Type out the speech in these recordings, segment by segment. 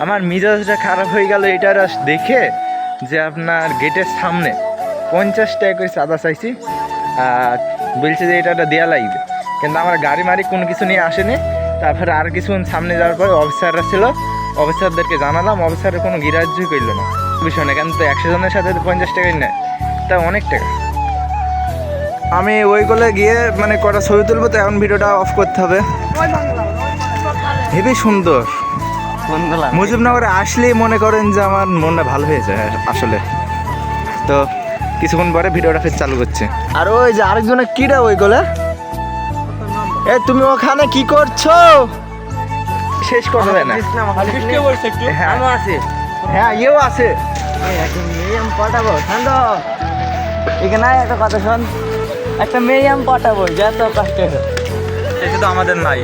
আমার মেজাজটা খারাপ হয়ে গেল এটার দেখে যে আপনার গেটের সামনে 50 টাকা করে চাঁদা চাইছি আর বলছে যে এটা দেওয়া লাগবে, কিন্তু আমার গাড়ি মারি কোনো কিছু নিয়ে আসেনি। তারপরে আর কিছুক্ষণ সামনে যাওয়ার পরে অফিসাররা ছিল, অফিসারদেরকে জানালাম, অফিসারের কোনো গ্রাহ্যই করলো না বিষয় না, কেন তো 100 জনের সাথে 50 টাকাই নেয়, তা অনেক টাকা। আমি ওইগুলো গিয়ে মানে কটা ছবি তুলবো, তো এখন ভিডিওটা অফ করতে হবে। হেবি সুন্দর মুজিবনগরে আসলেই মনে করেন যে আমার মনটা ভালো হয়ে যায় আসলে। তো কিছুক্ষণ পরে ভিডিওটা ফের চালু করছে। আর ওই যে আরেকজনের কিরা ওইগুলো, তুমি ওখানে কি করছো? শেষ করতে দেয় না। হ্যাঁ ইয়েও আছে। পটাবো ঠান্ড এখানে একটা কথা শোন, একটা মেয়ে আমি পটাবো যত কষ্ট এটা তো আমাদের নাই,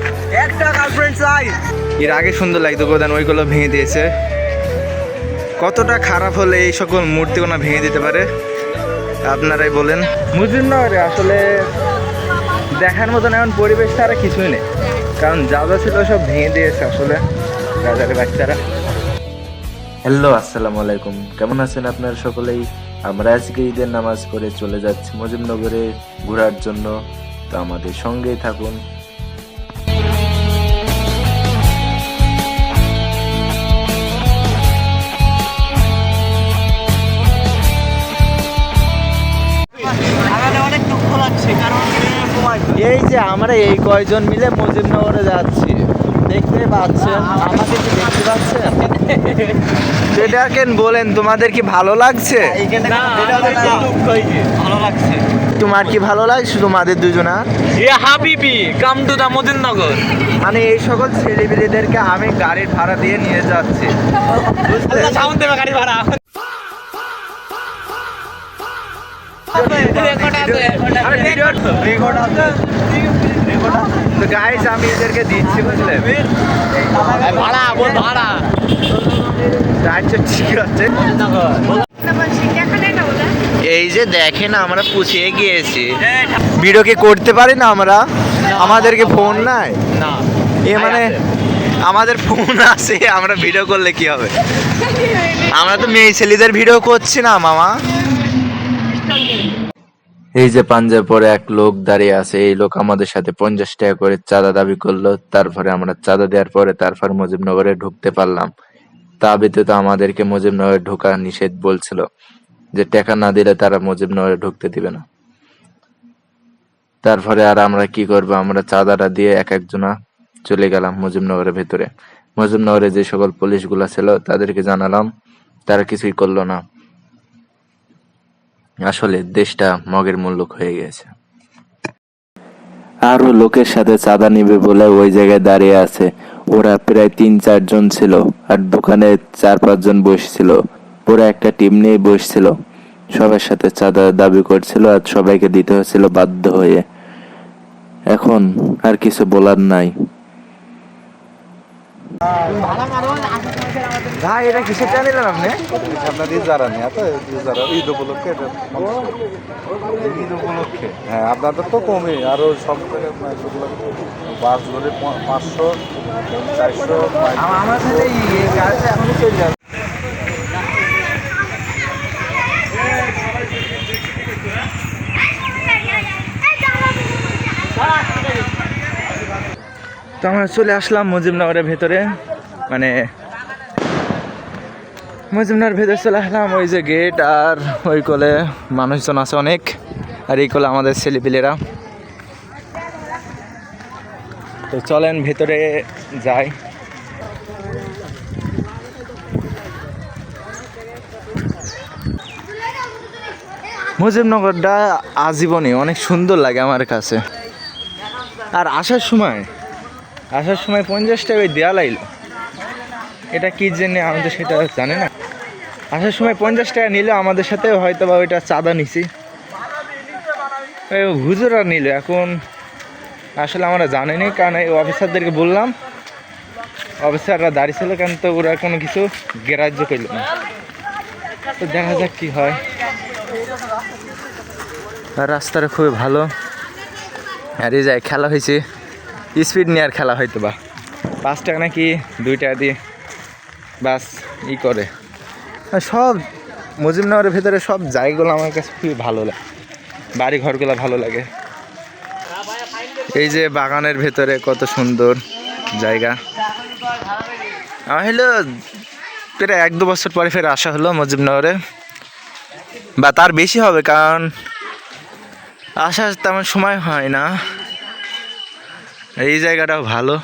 একটা গার্লফ্রেন্ড চাই। এর আগে সুন্দর লাগতো প্রধান, ওইগুলো ভেঙে দিয়েছে। কতটা খারাপ হলে এই সকল মূর্তিগুলো ভেঙে দিতে পারে আপনারাই বলেন। মুজিবনগরে আসলে দেখার মতন এমন পরিবেশ ছাড়া কিছুই নেই, কারণ যা যা ছিল সব ভেঙে দিয়েছে আসলে রাজারের বাচ্চারা। হ্যালো, আসসালামু আলাইকুম। কেমন আছেন আপনারা সকলেই? আমরা আজকে ঈদের নামাজ পড়ে চলে যাচ্ছি মুজিবনগরে ঘোরার জন্য, তো আমাদের সঙ্গেই থাকুন। অনেক দুঃখ লাগছে, কারণ এই যে আমরা এই কয়জন মিলে মুজিবনগরে যাচ্ছি, দেখতে পাচ্ছেন, আমাকে কি দেখতে পাচ্ছেন? সেটা কেন বলেন, তোমাদের কি ভালো লাগছে? ভালো লাগছে। তোমার কি ভালো লাগছে? তোমাদের দুজনা হাবিবি কাম টু দা মুজিবনগর। মানে এই সকল ছেলেপিলেদেরকে আমি গাড়ির ভাড়া দিয়ে নিয়ে যাচ্ছি, সাউন্ড দেবে গাড়ি ভাড়া। তো গাইস আমি এদেরকে দিচ্ছি, বুঝলেন? ভাড়া বল ভাড়া। আচ্ছা ঠিক আছে। এই যে দেখেন আমরা পুছিয়ে গিয়েছি, ভিডিও কি করতে পারি না আমরা? আমাদেরকে ফোন নাই না, এ মানে আমাদের ফোন আছে, আমরা ভিডিও করলে কি হবে? আমরা তো মেয়ে ছেলেদের ভিডিও করছি না মামা। এই যে পাঞ্জাব পরে এক লোক দাঁড়িয়ে আছে, এই লোক আমাদের সাথে 50 টাকা করে চাঁদা দাবি করলো। তারপরে আমরা চাঁদা দেওয়ার পরে তারপর মুজিবনগরে ঢুকতে পারলাম। তা ব্যতীত আমাদেরকে মুজিবনগরে ঢোকা নিষেধ বলছিল, যে টাকা না দিলে তারা মুজিবনগরে ঢুকতে দিবে না। তারপরে আর আমরা কি করব, আমরা চাঁদাটা দিয়ে এক একজনা চলে গেলাম মুজিবনগরের ভেতরে। মুজিবনগরে যে সকল পুলিশগুলা ছিল তাদেরকে জানালাম, তারা কিছুই করলো না। আসলে দেশটা মগের মুল্লুক হয়ে গেছে। আরো লোকের সাথে চাঁদা নিবে বলে ওই জায়গায় দাঁড়িয়ে আছে। ওরা প্রায় 3-4 জন ছিল, আর দোকানে 4-5 জন বসছিল। পুরো একটা টিম নিয়ে বসছিল, সবার সাথে চাঁদা দাবি করছিল, আর সবাইকে দিতে হচ্ছিল বাধ্য হয়ে। এখন আর কিছু বলার নাই। ভাই এটা কিসের চ্যানেল আপনি? আপনার ইজারা নেই, ঈদ উপলক্ষে ঈদ উপলক্ষে হ্যাঁ, আপনাদের তো কমে আরো সব বাস ধরে 500 400 আমার সাথে গাড়িটা এখনই চলে যাবে। তো আমরা চলে আসলাম মুজিবনগরের ভেতরে, মানে মুজিবনগরের ভেতরে চলে আসলাম। ওই যে গেট, আর ওই কোলে মানুষজন আছে অনেক, আর এই কোলে আমাদের ছেলেপিলেরা। তো চলেন ভেতরে যাই। মুজিবনগরটা আজীবনই অনেক সুন্দর লাগে আমার কাছে। আর আসার সময় 50 টাকায় দেওয়া লাগলো, এটা কি জন্য আমি তো সেটা জানি না। আসার সময় 50 টাকা নিল আমাদের সাথে, হয়তো বা ওইটা চাঁদা নিছি, হুজুরা নিল। এখন আসলে আমরা জানিনি, কারণ এই অফিসারদেরকে বললাম, অফিসাররা দাঁড়িয়ে ছিল, কারণ তো ওরা কোনো কিছু গ্রাহ্য করল না। তো দেখা যাক কি হয়। আর রাস্তাটা খুবই ভালো, আর এই যায় খেলা হয়েছে, স্পিড নিয়ে আর খেলা হয়তো বা 5 টাকা নাকি 2 টাকা দিয়ে বাস ই করে। আর সব মুজিবনগরের ভেতরে সব জায়গাগুলো আমার কাছে খুবই ভালো লাগে, বাড়ি ঘরগুলো ভালো লাগে। এই যে বাগানের ভেতরে কত সুন্দর জায়গা। আমার হলো প্রায় 1-2 বছর পরে ফের আসা হলো মুজিবনগরে, বা তার বেশি হবে, কারণ আসার তেমন সময় হয় না। এই জায়গাটাও ভালো,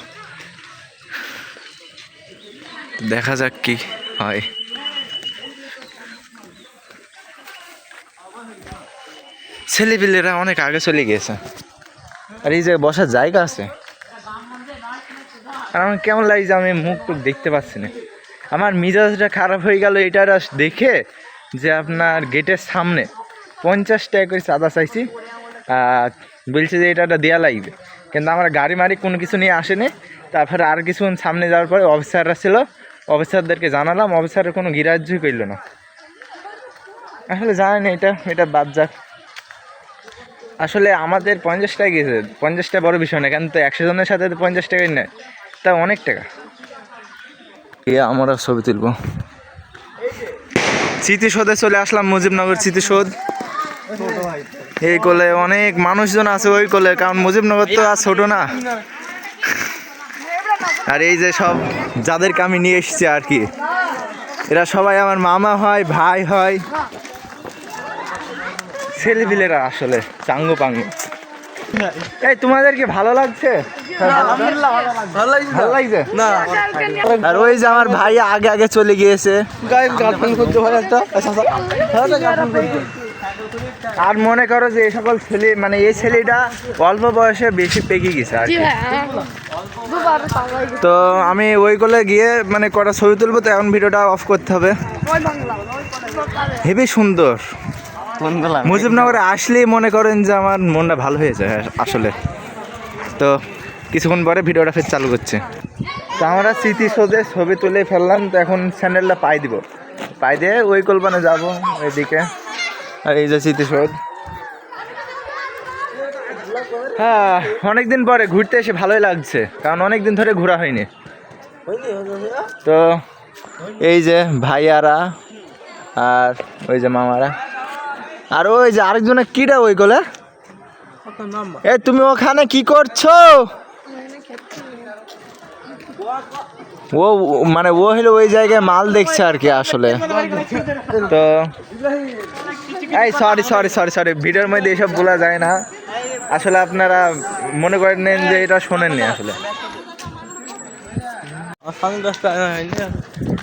দেখা যাক কি হয়। ছেলেপিলেরা অনেক আগে চলে গিয়েছে, আর এই যে বসার জায়গা আছে। আর আমার কেমন লাগছে, আমি মুখ টুক দেখতে পাচ্ছি না। আমার মিজাজটা খারাপ হয়ে গেল এটার দেখে যে আপনার গেটের সামনে 50 টাকা করে চাঁদা চাইছি, আর বলছে যে এটা দেওয়া লাগবে। কিন্তু আমার গাড়ি মারি কোনো কিছু নিয়ে আসেনি। তারপরে আর কিছুক্ষণ সামনে যাওয়ার পরে অফিসাররা ছিল, অফিসারদেরকে জানালাম, অফিসারের কোনো গ্রাহ্যই করল না। আসলে জানেন এটা বাদ যাক। আসলে আমাদের 50 টাকা গেছে, 50 টাকা বড় বিষয় না, কিন্তু 100 জনের সাথে 50 টাকাই নেয়, তা অনেক টাকা। আমরা ছবি তুলব। স্মৃতিসৌধে চলে আসলাম, মুজিবনগর স্মৃতিসৌধ। এই কোলে অনেক মানুষজন আছে ওই কোলে, কারণ মুজিবনগর তো আর ছোট না। আর এই যে সব যাদেরকে আমি নিয়ে এসেছি আর কি, এরা সবাই আমার মামা হয়, ভাই হয়, ছেলেপিলেরা আসলে চাঙ্গু পাঙ্গু। এই তোমাদেরকে ভালো লাগছে? ভালো লাগছে না? আর ওই যে আমার ভাই আগে আগে চলে গিয়েছে। আর মনে করো যে এই সকল ছেলে, মানে এই ছেলেটা অল্প বয়সে বেশি পেকে গেছে আর কি। তো আমি ওই কোলে গিয়ে মানে কটা ছবি তুলবো, তো এখন ভিডিওটা অফ করতে হবে। হেবি সুন্দর মুজিবনগরে আসলেই মনে করেন যে আমার মনটা ভালো হয়ে যায় আসলে। তো কিছুক্ষণ পরে ভিডিওটা ফের চালু করছে। তো আমরা স্মৃতিসৌধে ছবি তুলে ফেললাম, তো এখন স্যান্ডেলটা পাই দিব, পাই দিয়ে ওই কল্পনা যাবো ওইদিকে। আর এই যে স্মৃতিসৌধ, হ্যাঁ অনেকদিন পরে ঘুরতে এসে ভালোই লাগছে, কারণ অনেকদিন ধরে ঘোরা হয়নি। তো এই যে ভাইয়ারা আর ওই যে মামারা, আর ওই যে আরেকজনে কিরা ওই কোলে। এই তুমি ওখানে কি করছো? ও মানে ও হলো ওই জায়গায় মাল দেখছে আর কি আসলে। তো এই সরি সরি সরি সরি, ভিডিওর মধ্যে এসব বলা যায় না আসলে, আপনারা মনে করেন যে এটা শোনেননি আসলে।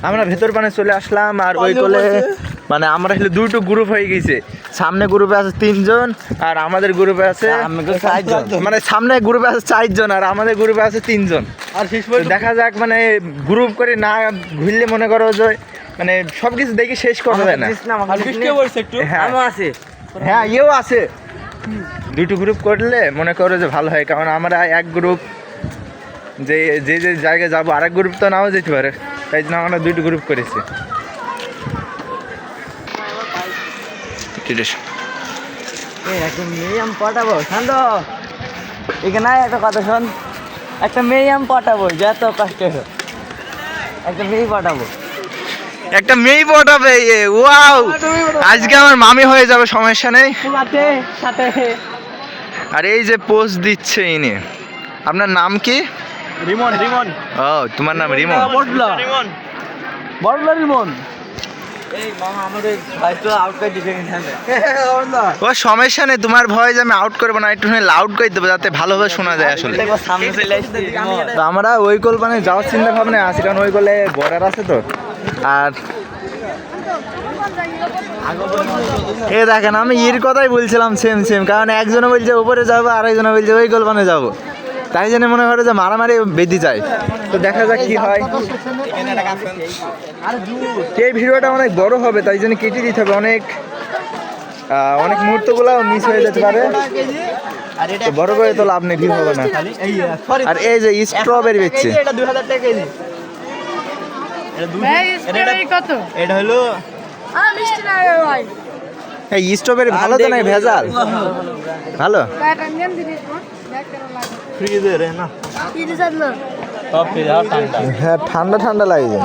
আমরা ভেতর পানে চলে আসলাম, আর ওই কোলে মানে আমরা হলো দুটো গ্রুপ হয়ে গেছে। সামনে গ্রুপে আছে 3 জন, আর আমাদের গ্রুপে আছে 4 জন। মানে সামনে গ্রুপে আছে 4 জন, আর আমাদের গ্রুপে আছে 3 জন। আর দেখা যাক, মানে গ্রুপ করে না ঘুরলে মনে করো যে মানে সবকিছু দেখে শেষ করা যায় না। হ্যাঁ ইয়েও আছে, দুটো গ্রুপ করলে মনে করো যে ভালো হয়, কারণ আমরা এক গ্রুপ যে যে যে জায়গায় যাবো, আরেক গ্রুপ তো নাও যেতে পারে, তাই জন্য আমরা দুটো গ্রুপ করেছি। একটা মেয়ে আমি পটাবো, শান্ত এখানে একটা কথা শোন। একটা মেয়ে আমি পটাবো, যত কষ্ট হোক একটা মেয়ে পটাবো। একটা মেয়ে পটাবে, ওয়াও, আজকে আমার মামি হয়ে যাবে, সমস্যা নেই। আর এই যে পোস্ট দিচ্ছে ইনি, আপনার নাম কি? রিমন। রিমন, ও তোমার নাম রিমন? রিমন বড়লা রিমন। এই মামা আমাদের ভাইটো আউট করে দিবে এখানে। ও সমস্যা নেই, তোমার ভয় যে আমি আউট করবো না, একটু লাউড করে দেবো যাতে ভালোভাবে শোনা যায় আসলে। সামনে চলে আসছি। তো আমরা ওই কোল মানে যাওয়ার চিন্তা ভাবনা আছে, কারণ ওই কোলে বর্ডার আছে তো। আর এ দেখেন, আমি এর কথাই বলছিলাম সেম সেম, কারণ একজনে বলছে উপরে যাবো, আর একজনে বলছে ওই কোল মানে যাবো, তাই জন্য মনে করে যে মারামারি বেঁধে যায়। তো দেখা যাক কি হয়। এই ভিডিওটা অনেক বড় হবে, তাই জন্য কেটে দিতে হবে, অনেক অনেক মুহূর্তগুলো মিস হয়ে যেতে পারে। তো বড় করে তো লাভ নেই, ভিউ হবে না। আর এই যে স্ট্রবেরি বেচছে, এটা 2000 টাকা কেজি। কত? এটা হলো মিষ্টি না ভাই, এই স্ট্রবেরি ভালো তো নাই ভেজাল? ভালো ফ্রিজে রে না। কি দিছেন না? সব ফ্রিজ আর ঠান্ডা। হ্যাঁ ঠান্ডা ঠান্ডা লাগে।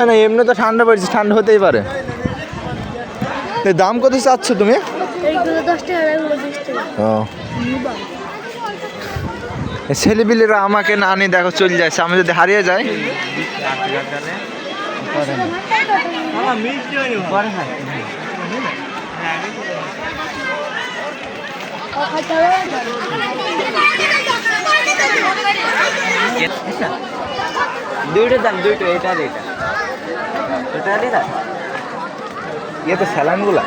না এমনি তো ঠান্ডা পড়ছে, ঠান্ডা হতেই পারে। দাম কত চাচ্ছ তুমি? এইগুলো 10 টাকা, এগুলো 20 টাকা। ও ছেলেপিলেরা আমাকে না নিয়ে দেখো চলে যাচ্ছে, আমি যদি হারিয়ে যাই। দুইটার দাম দুইটা, এটা আর এটা। এটা আর এটা। ইয়ে তো স্যালাইনগুলা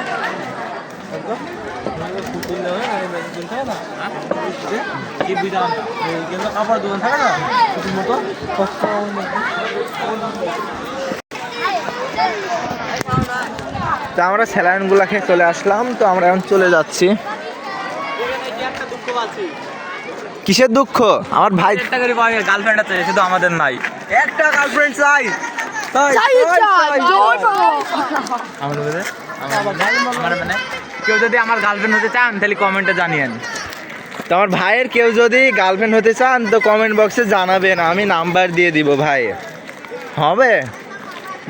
তো আমরা স্যালাইনগুলা খেয়ে চলে আসলাম। তো আমরা এখন চলে যাচ্ছি। কিসের দুঃখ? আমার ভাই একটা করে গার্লফ্রেন্ড আছে, শুধু আমাদের নাই। একটা গার্লফ্রেন্ড চাই। মানে কেউ যদি আমার গার্লফ্রেন্ড হতে চান তাহলে কমেন্টে জানিয়েন। তো আমার ভাইয়ের কেউ যদি গার্লফ্রেন্ড হতে চান তো কমেন্ট বক্সে জানাবেন, আমি নাম্বার দিয়ে দিব ভাই। হবে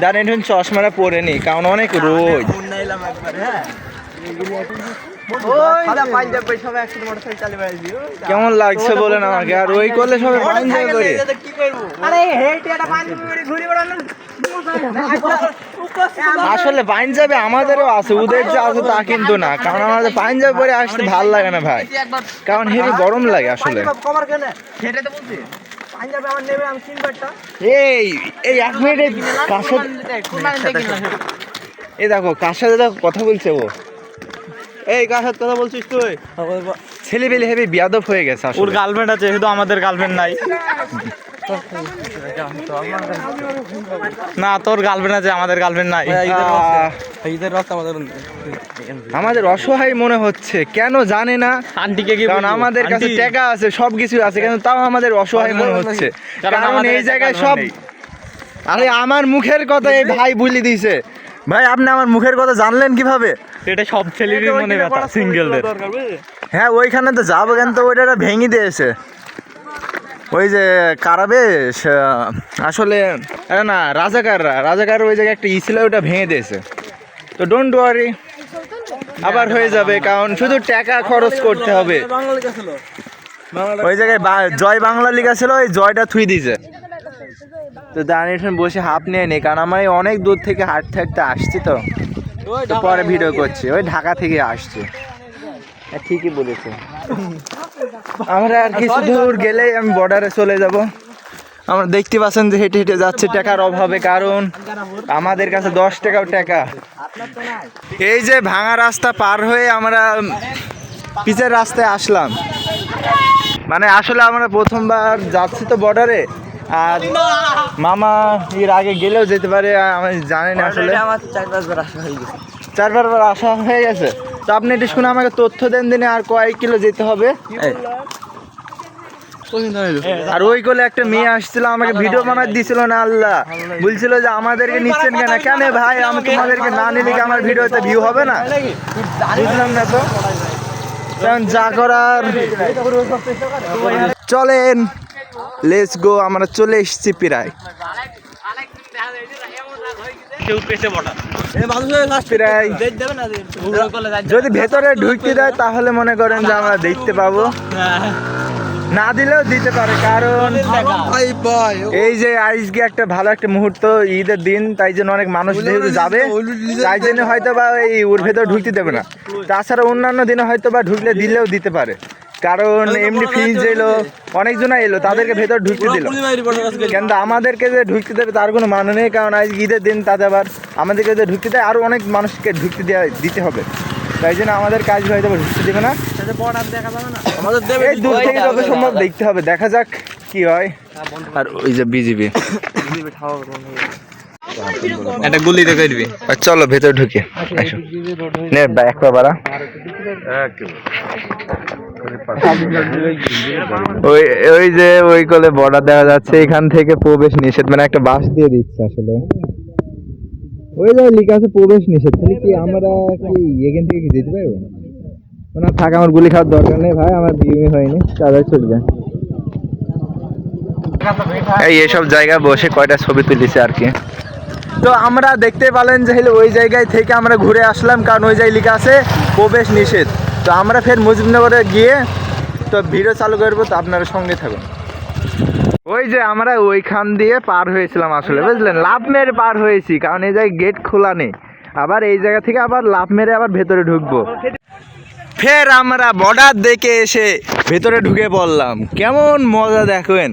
জানেন এখন চশমাটা পরে নি, কারণ অনেক রোদ। কেমন লাগছে বলেন আমাকে? আর ওই করলে সবাই পাঞ্জাবি করে। আসলে পাঞ্জাবি আমাদেরও আছে, ওদের যে আছে তা কিন্তু না, কারণ আমাদের পাঞ্জাবি পরে আসতে ভালো লাগে না ভাই, কারণ হেভি গরম লাগে আসলে। এই এই 1 মিনিট কাছে এই দেখো কার সাথে দেখো কথা বলছে ও। এই কার সাথে কথা বলছিস তুই? ছেলে পেলে হেভি বিয়াদব হয়ে গেছে ওর আসলে। গার্লফ্রেন্ড আছে, শুধু আমাদের গার্লফ্রেন্ড নাই। না তোর গার্লফ্রেন্ড আছে, আমাদের গার্লফ্রেন্ড নাই। আমাদের অসহায় মনে হচ্ছে, কেন জানে না, আন্টিকে কি কারণ আমাদের কাছে টাকা আছে, সবকিছু আছে, কিন্তু তাও আমাদের অসহায় মনে হচ্ছে। কারণ এই জায়গায় সব, আরে আমার মুখের কথা এই ভাই বলে দিয়েছে। ভাই আপনি আমার মুখের কথা জানলেন কিভাবে? এটা সব ছেলেরই মনে ব্যথা, সিঙ্গেলদের। হ্যাঁ ওইখানে তো যাবো, কিন্তু ওইটা ভেঙে দিয়েছে ওই যে কারাবে আসলে। আরে না, রাজাকার ওই জায়গায় একটা ছিল, ওটা ভেঙে দিয়েছে। তো ডোন্ট ওয়ারি, আবার হয়ে যাবে, কারণ শুধু টাকা খরচ করতে হবে। ওই জায়গায় জয় বাংলা লেখা ছিল, ওই জয়টা থুই দিয়েছে। তো দাঁড়িয়ে বসে হাফ নিয়ে নি, কারণ আমার অনেক দূর থেকে হাঁটতে হাঁটতে আসছি। তো পরে ভিডিও করছি, ওই ঢাকা থেকে আসছি। ঠিকই বলেছে। আমরা আর কিছু দূর গেলেই আমি বর্ডারে চলে যাব। আমরা দেখতে পাচ্ছেন যে হেঁটে হেঁটে যাচ্ছে টাকার অভাবে, কারণ আমাদের কাছে 10 টাকাও টাকা। এই যে ভাঙা রাস্তা পার হয়ে আমরা পিচের রাস্তায় আসলাম। মানে আসলে আমরা প্রথমবার যাচ্ছি তো বর্ডারে, আর মামা এর আগে গেলেও যেতে পারে, আমি জানি না আসলে। আমার 4-5 বার আসা হয়ে গেছে। 4-5 বার আসা হয়ে গেছে। তো আপনি একটু শুনে আমাকে তথ্য দেন দিনে আর কয়েক কিলো যেতে হবে। আর ওই কোলে একটা মেয়ে আসছিল, আমাকে ভিডিও বানাতে দিছিল না, আল্লাহ বলছিল যে আমাদেরকে নিচ্ছেন কেন? কেন ভাই, আমি তোমাদেরকে না নিলে কি আমার ভিডিওতে ভিউ হবে না? বুঝলাম না তো। কারণ যা করার, চলেন লেটস গো, আমরা চলে এসেছি প্রায়। প্রায় যদি ভেতরে ঢুকতে দেয় তাহলে মনে করেন যে আমরা দেখতে পাবো, না দিলেও দিতে পারে, কারণ এই যে আজকে একটা ভালো একটা মুহূর্ত, ঈদের দিন, তাই জন্য অনেক মানুষ যেহেতু যাবে, তাই জন্য হয়তো বা এই ওর ভেতর ঢুকতে দেবে না। তাছাড়া অন্যান্য দিনে হয়তো বা ঢুকলে দিলেও দিতে পারে, কারণ এমনি ফিজ এলো, অনেকজনা এলো, তাদেরকে ভেতর ঢুকতে দিল। কিন্তু আমাদেরকে যে ঢুকতে দেবে তার কোনো মানে নেই, কারণ আজ ঈদের দিন, তাতে আবার আমাদেরকে যে ঢুকতে দেয় আরও অনেক মানুষকে ঢুকতে দিতে হবে, তাই জন্য আমাদের কাজ হয়তো ঢুকতে দেবে না। এই দূর থেকে যত সম্ভব দেখতে হবে, দেখা যাক কি হয়। আর ওই যে বিজিবি একটা গুলি দেখে দিবি। চলো ভেতর ঢুকে আসো, নে এক পা বাড়া। ওই ওই যে ওই কোলে বর্ডার দেখা যাচ্ছে, এখান থেকে প্রবেশ নিষেধ, মানে একটা বাস দিয়ে দিচ্ছে আসলে। ওই যে লেখা আছে প্রবেশ নিষেধ, তাহলে কি আমরা কি এখান থেকে কি যেতে পারবো? না থাক, আমার গুলি খাওয়ার দরকার নেই ভাই, আমার বিয়ে হয়নি, তাদের চলে যায়। এই এসব জায়গায় বসে কয়টা ছবি তুলিছে আর কি। তো আমরা দেখতে পেলেন যে হলো ওই জায়গায় থেকে আমরা ঘুরে আসলাম, কারণ ওই জায়গায় লেখা আছে প্রবেশ নিষেধ। তো আমরা ফের মুজিবনগরে গিয়ে তো ভিডিও চালু করবো, তো আপনারা সঙ্গে থাকুন। ওই যে আমরা ওইখান দিয়ে পার হয়েছিলাম আসলে, বুঝলেন, লাফ মেরে পার হয়েছি, কারণ এই জায়গায় গেট খোলা নেই। আবার এই জায়গা থেকে আবার লাফ মেরে আবার ভেতরে ঢুকবো। ফের আমরা বর্ডার দেখে এসে ভেতরে ঢুকে পড়লাম। কেমন মজা দেখবেন,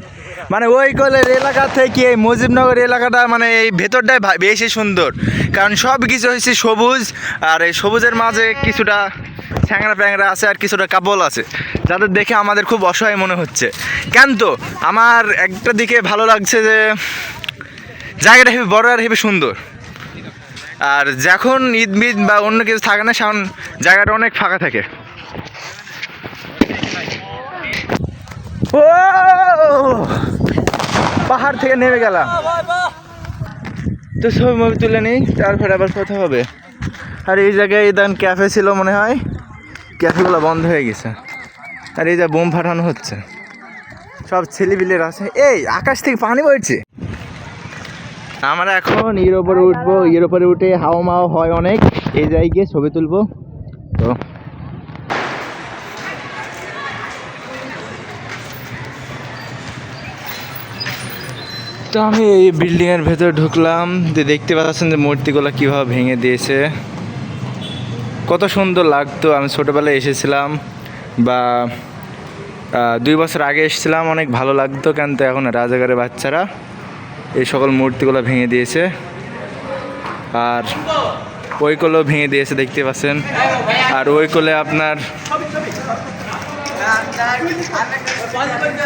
মানে ওই কলের এলাকা থেকে এই মুজিবনগর এলাকাটা, মানে এই ভেতরটাই বেশি সুন্দর, কারণ সব কিছু হয়েছে সবুজ, আর এই সবুজের মাঝে কিছুটা ছ্যাংরা প্যাংরা আছে আর কিছুটা কাপল আছে, যাদের দেখে আমাদের খুব অসহায় মনে হচ্ছে। কেন তো আমার একটা দিকে ভালো লাগছে যে জায়গাটা হেবি বড় আর হেবি সুন্দর, আর যখন ঈদ মিদ বা অন্য কিছু থাকে না, সেখন জায়গাটা অনেক ফাঁকা থাকে। ও পাহাড় থেকে নেমে গেলাম, তো ছবি মুভি তুলে নিই, তারপরে আবার কথা হবে। আর এই জায়গায় ইদান ক্যাফে ছিল মনে হয়, ক্যাফেগুলো বন্ধ হয়ে গেছে। আর এই যে বোম ফাটানো হচ্ছে, সব ছেলেপিলের আছে। এই আকাশ থেকে পানি পড়ছে। আমরা এখন এর ওপরে উঠবো, এর ওপরে উঠে হাওয়া মাওয়া হয় অনেক, এই জায়গায় ছবি তুলবো। তো আমি এই বিল্ডিংয়ের ভেতরে ঢুকলাম, যে দেখতে পাচ্ছেন যে মূর্তিগুলো কীভাবে ভেঙে দিয়েছে। কত সুন্দর লাগতো, আমি ছোটোবেলায় এসেছিলাম বা 2 বছর আগে এসেছিলাম, অনেক ভালো লাগতো। কেন তো এখন রাজাকারের বাচ্চারা এই সকল মূর্তিগুলো ভেঙে দিয়েছে, আর ওই কোলেও ভেঙে দিয়েছে দেখতে পাচ্ছেন। আর ওই কোলে আপনার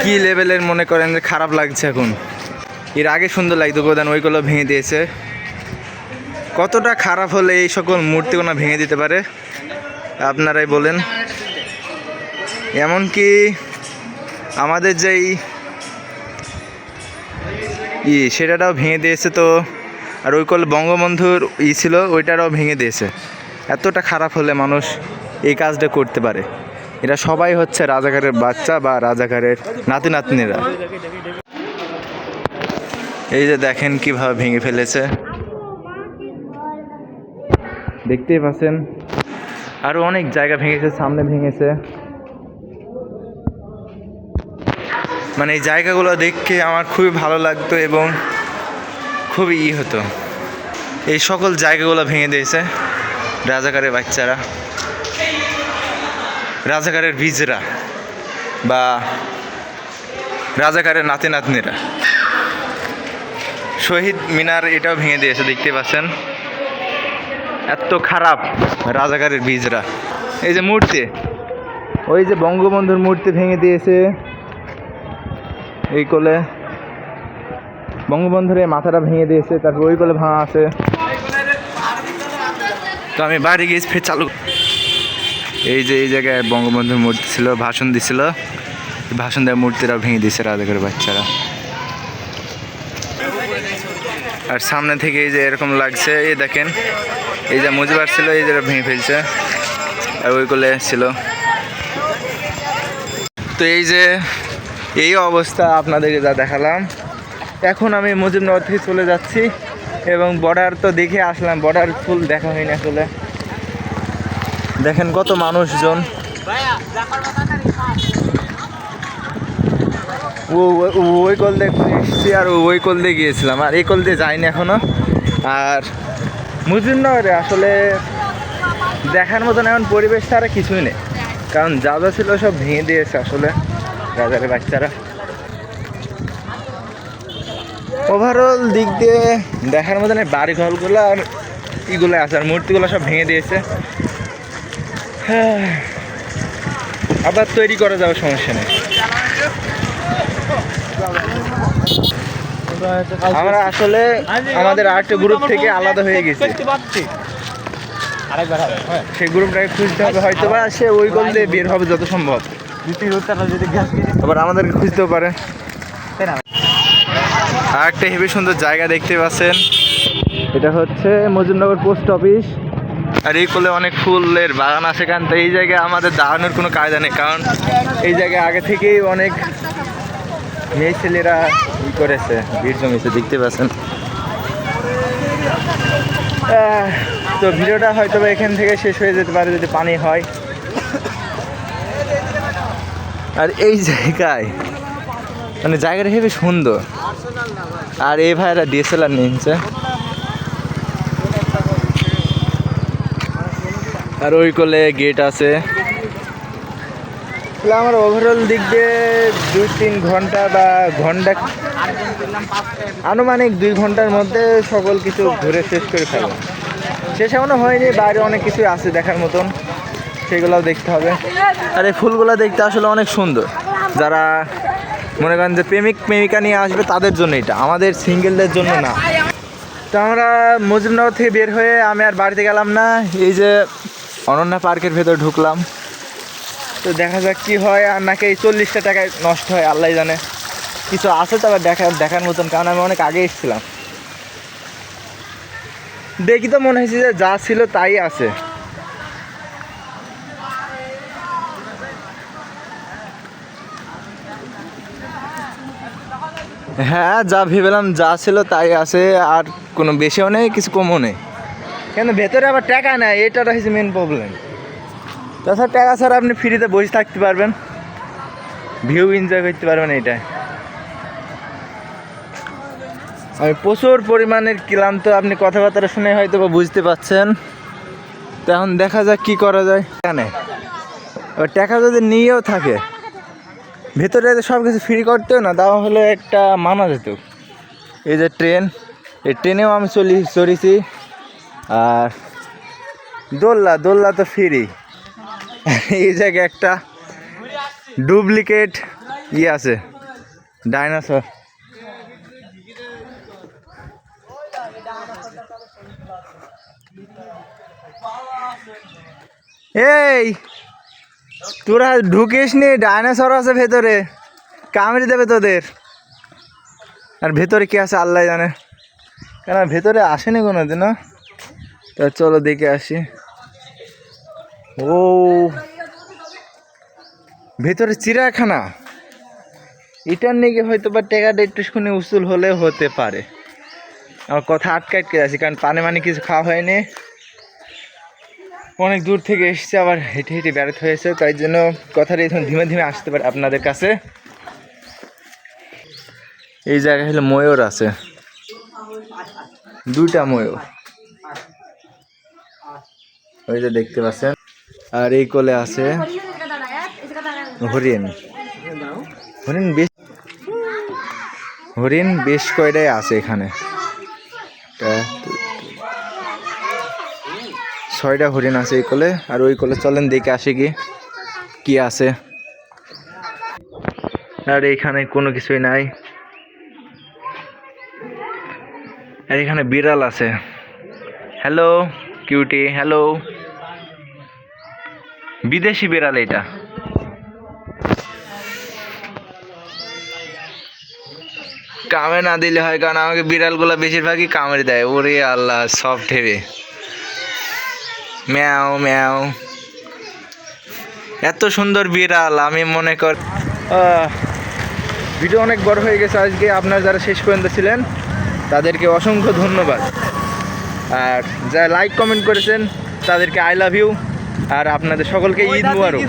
কি লেভেলের মনে করেন যে খারাপ লাগছে এখন, এর আগে সুন্দর লাগতো, প্রধান ওই কোলেও ভেঙে দিয়েছে। কতটা খারাপ হলে এই সকল মূর্তিগুলো ভেঙে দিতে পারে আপনারাই বলেন। এমনকি আমাদের যেই সেটাটাও ভেঙে দিয়েছে। তো আর ওই কল বঙ্গবন্ধুর ছিল, ওইটারও ভেঙে দিয়েছে। এতটা খারাপ হলে মানুষ এই কাজটা করতে পারে। এরা সবাই হচ্ছে রাজাকারের বাচ্চা বা রাজাকারের নাতি নাতনিরা। এই যে দেখেন কিভাবে ভেঙে ফেলেছে, দেখতেই পাচ্ছেন। আরও অনেক জায়গা ভেঙেছে, সামনে ভেঙেছে। মানে এই জায়গাগুলো দেখে আমার খুবই ভালো লাগতো এবং খুবই হতো। এই সকল জায়গাগুলো ভেঙে দিয়েছে রাজাকারের বাচ্চারা, রাজাকারের বীজরা বা রাজাকারের নাতি নাতনিরা। শহীদ মিনার এটাও ভেঙে দিয়েছে, দেখতে পাচ্ছেন। এত খারাপ রাজাকারের বীজরা। এই যে মূর্তি, ওই যে বঙ্গবন্ধুর মূর্তি ভেঙে দিয়েছে। এই কোলে বঙ্গবন্ধুর এই মাথাটা ভেঙে দিয়েছে, তারপর ওই কোলে ভাঙা আছে। তো আমি বাড়ি গিয়ে ফের চালু। এই যে এই জায়গায় বঙ্গবন্ধুর মূর্তি ছিল, ভাষণ দিছিল, ভাষণ দেওয়া মূর্তিটাও ভেঙে দিয়েছে রাজাকারের বাচ্চারা। আর সামনে থেকে এই যে এরকম লাগছে, এই দেখেন এই যে মুজিবার ছিল, এই যে ভেঙে ফেলছে। আর ওই কোলে ছিল। তো এই যে এই অবস্থা আপনাদেরকে যা দেখালাম। এখন আমি মুজিবনগর থেকে চলে যাচ্ছি এবং বর্ডার তো দেখে আসলাম, বর্ডার ফুল দেখা হয়নি আসলে। দেখেন কত মানুষজন। ওই কল দিয়ে এসেছি আর ওই কল দিয়ে গিয়েছিলাম, আর এই কল দিয়ে যাইনি এখনো। আর মুজিবনগরে আসলে দেখার মতন এমন পরিবেশ ছাড়া কিছুই নেই, কারণ যা যা ছিল সব ভেঙে দিয়েছে আসলে রাজারের বাচ্চারা। ওভারঅল দিক দিয়ে দেখার মতন এই বাড়ি ঘরগুলো আর ইগুলো আছে, আর মূর্তিগুলো সব ভেঙে দিয়েছে। আবার তৈরি করা যাবে, সমস্যা নেই। আমরা আসলে আমাদের আরেকটা গ্রুপ থেকে আলাদা হয়ে গেছি, সেই গ্রুপটাকে খুঁজতে হবে, হয়তো বা সে ওই গোল দিয়ে বের হবে যত সম্ভব। আবার আমাদেরকে খুঁজতেও পারে। আর একটা হেবি সুন্দর জায়গা দেখতে পাচ্ছেন, এটা হচ্ছে মুজিবনগর পোস্ট অফিস। আর এই কোলে অনেক ফুলের বাগান আছে, কারণ তো এই জায়গায় আমাদের দাঁড়ানোর কোনো কায়দা নেই, কারণ এই জায়গায় আগে থেকেই অনেক মেয়ে ছেলেরা ই করেছে, ভিড় জমেছে, দেখতে পাচ্ছেন। তো ভিডিওটা হয়তো বা এখান থেকে শেষ হয়ে যেতে পারে যদি পানি হয়। আর এই জায়গায় মানে জায়গাটা হেবি সুন্দর। আর এই ভাইরা ডিএসএলআর নিচ্ছে। আর ওই কোলে গেট আছে। তাহলে আমার ওভারঅল দিক দিয়ে 2-3 ঘন্টা বা ঘন্টা আনুমানিক 2 ঘন্টার মধ্যে সকল কিছু ঘুরে শেষ করে ফেললাম। শেষ এখনো হয়নি, বাইরে অনেক কিছু আছে দেখার মতন, সেগুলোও দেখতে হবে। আর এই ফুলগুলো দেখতে আসলে অনেক সুন্দর। যারা মনে করেন যে প্রেমিক প্রেমিকা নিয়ে আসবে তাদের জন্য এটা, আমাদের সিঙ্গেলদের জন্য না। তো আমরা মজুমনগর থেকে বের হয়ে আমি আর বাড়িতে গেলাম না, এই যে অনন্যা পার্কের ভেতর ঢুকলাম। তো দেখা যাক কী হয়, আর নাকি এই 40টা টাকায় নষ্ট হয় আল্লাহ জানে। কিছু আছে তো আবার দেখার মতন, কারণ আমি অনেক আগে এসেছিলাম। দেখি তো মনে হয়েছে যে যা ছিল তাই আছে। হ্যাঁ, যা ভেবেলাম যা ছিল তাই আছে, আর কোনো বেশিও নেই কিছু কমও নেই। কেন ভেতরে আবার টাকা নেয়, এটা হচ্ছে মেন প্রবলেম। তাছাড়া টাকা ছাড়া আপনি ফ্রিতে বসে থাকতে পারবেন, ভিউ এনজয় করতে পারবেন। এইটাই আমি প্রচুর পরিমাণের ক্লান্ত, আপনি কথাবার্তা শুনে হয়তো বা বুঝতে পারছেন। তো এখন দেখা যাক কী করা যায়। কেন টাকা যদি নিয়েও থাকে ভেতরে সব কিছু ফ্রি করতেও না, তাও হলে একটা মানা যেত। এই যে ট্রেন, এই ট্রেনেও আমি চড়েছি। আর দোলনা তো ফ্রি। এই জায়গায় একটা ডুপ্লিকেট আছে, ডাইনোসর। এই তোরা ঢুকিস নি, ডাইনোসর আছে ভেতরে, কামড়ে দেবে তোদের। আর ভেতরে কি আছে আল্লাহ জানে, কেন ভেতরে আসেনি কোনো দিনও। তা চলো দেখে আসি। ও ভেতরে চিড়িয়াখানা, এটার নিয়ে হয়তো বা টেকাটা একটুখানি উসুল হলে হতে পারে। আমার কথা আটকে আছি, কারণ পানি কিছু খাওয়া হয়নি, অনেক দূর থেকে এসছে, আবার হেঁটে হেঁটে বেড়াতে হয়েছে, তাই জন্য কথাটা এখন ধীমে ধীমে আসতে পারে আপনাদের কাছে। এই জায়গায় হলো ময়ূর আছে, 2টা ময়ূর, ওই যে দেখতে পাচ্ছেন। আর এই কোলে আছে হরিণ বেশ কয়টাই আছে এখানে। 6টা হরিণ আছে এই কোলে। আর ওই কোলে চলেন দেখে আসি কি আছে। আর এইখানে কোনো কিছুই নাই। আর এখানে বিড়াল আছে। Hello cutie, hello. বিদেশি বিড়াল এটা। কামড়ে না দিলে হয়, কারণ আমাকে বিড়ালগুলো বেশিরভাগই কামড়ে দেয়। ওরে আল্লাহ, সব ঠেবে ম্যাও ম্যাও। এত সুন্দর বিড়াল, আমি মনে কর ভিডিও অনেক বড় হয়ে গেছে আজকে। আপনারা যারা শেষ পর্যন্ত ছিলেন তাদেরকে অসংখ্য ধন্যবাদ। আর যারা লাইক কমেন্ট করেছেন তাদেরকে আই লাভ ইউ। আর আপনাদের সকলকে ঈদ মুবারক।